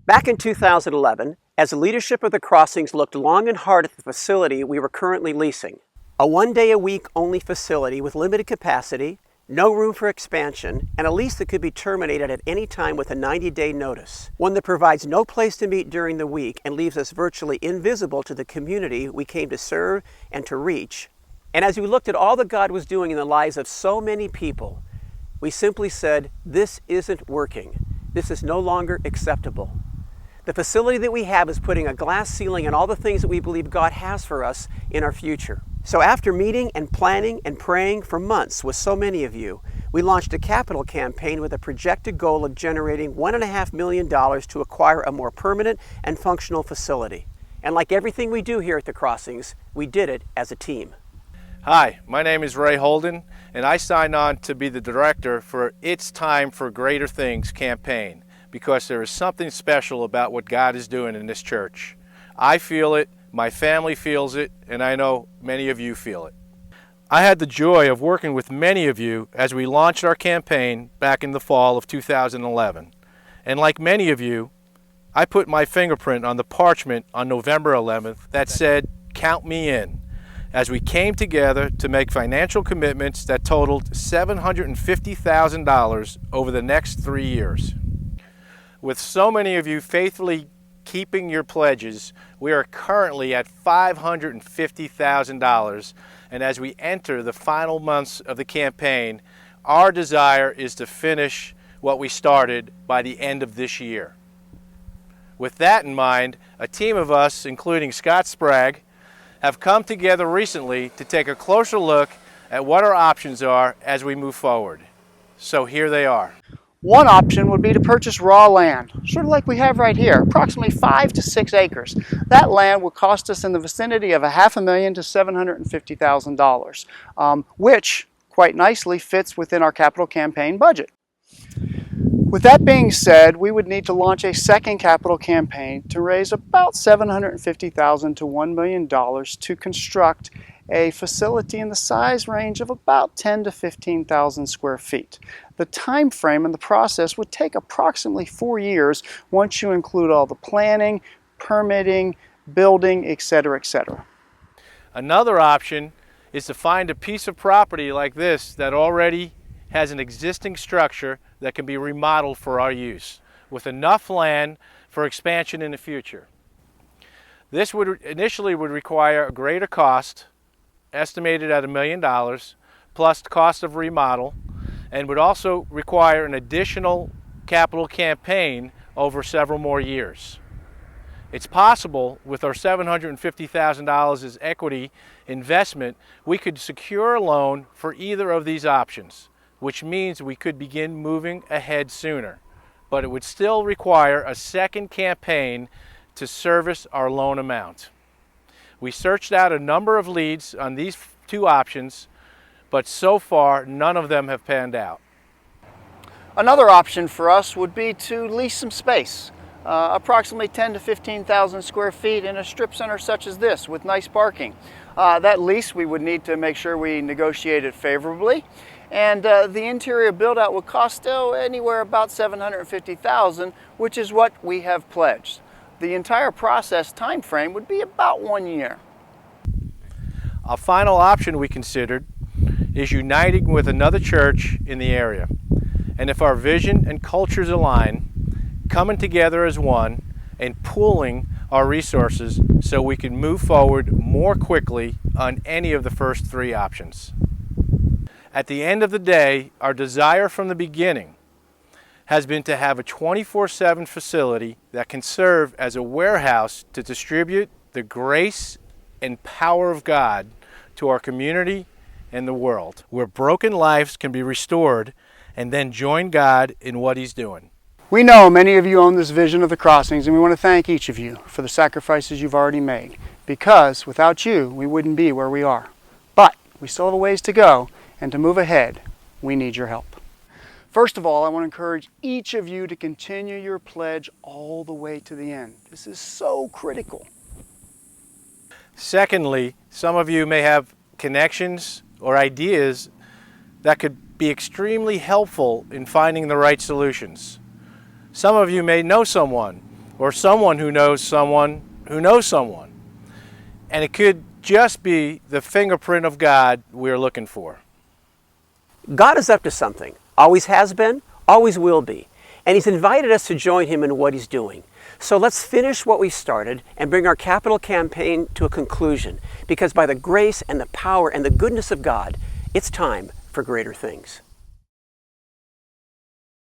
Back in 2011, as the leadership of the Crossings looked long and hard at the facility we were currently leasing, a one-day-a-week only facility with limited capacity, no room for expansion, and a lease that could be terminated at any time with a 90-day notice. One that provides no place to meet during the week and leaves us virtually invisible to the community we came to serve and to reach. And as we looked at all that God was doing in the lives of so many people, we simply said, this isn't working. This is no longer acceptable. The facility that we have is putting a glass ceiling on all the things that we believe God has for us in our future. So after meeting and planning and praying for months with so many of you, we launched a capital campaign with a projected goal of generating $1.5 million to acquire a more permanent and functional facility. And like everything we do here at the Crossings, we did it as a team. Hi, my name is Ray Holden, and I signed on to be the director for It's Time for Greater Things campaign because there is something special about what God is doing in this church. I feel it, my family feels it, and I know many of you feel it. I had the joy of working with many of you as we launched our campaign back in the fall of 2011. And like many of you, I put my fingerprint on the parchment on November 11th that said, "Count me in," as we came together to make financial commitments that totaled $750,000 over the next 3 years. With so many of you faithfully keeping your pledges, we are currently at $550,000, and as we enter the final months of the campaign, our desire is to finish what we started by the end of this year. With that in mind, a team of us, including Scott Sprague, have come together recently to take a closer look at what our options are as we move forward. So here they are. One option would be to purchase raw land, sort of like we have right here, approximately 5 to 6 acres. That land would cost us in the vicinity of $500,000 to $750,000, which quite nicely fits within our capital campaign budget. With that being said, we would need to launch a second capital campaign to raise about $750,000 to $1 million to construct a facility in the size range of about 10 to 15,000 square feet. The time frame and the process would take approximately 4 years once you include all the planning, permitting, building, etc., etc. Another option is to find a piece of property like this that already has an existing structure that can be remodeled for our use, with enough land for expansion in the future. This would initially require a greater cost, estimated at $1 million, plus the cost of remodel, and would also require an additional capital campaign over several more years. It's possible with our $750,000 as equity investment, we could secure a loan for either of these options, which means we could begin moving ahead sooner. But it would still require a second campaign to service our loan amount. We searched out a number of leads on these two options, but so far none of them have panned out. Another option for us would be to lease some space, approximately 10 to 15,000 square feet in a strip center such as this with nice parking. That lease we would need to make sure we negotiate it favorably, and the interior build out would cost anywhere about $750,000, which is what we have pledged. The entire process time frame would be about 1 year. A final option we considered is uniting with another church in the area. And if our vision and cultures align, coming together as one and pooling our resources so we can move forward more quickly on any of the first three options. At the end of the day, our desire from the beginning has been to have a 24/7 facility that can serve as a warehouse to distribute the grace and power of God to our community and the world, where broken lives can be restored and then join God in what He's doing. We know many of you own this vision of the Crossings, and we want to thank each of you for the sacrifices you've already made, because without you, we wouldn't be where we are. But we still have a ways to go, and to move ahead, we need your help. First of all, I want to encourage each of you to continue your pledge all the way to the end. This is so critical. Secondly, some of you may have connections or ideas that could be extremely helpful in finding the right solutions. Some of you may know someone or someone who knows someone who knows someone. And it could just be the fingerprint of God we're looking for. God is up to something, always has been, always will be, and He's invited us to join Him in what He's doing. So let's finish what we started and bring our capital campaign to a conclusion, because by the grace and the power and the goodness of God, it's time for greater things.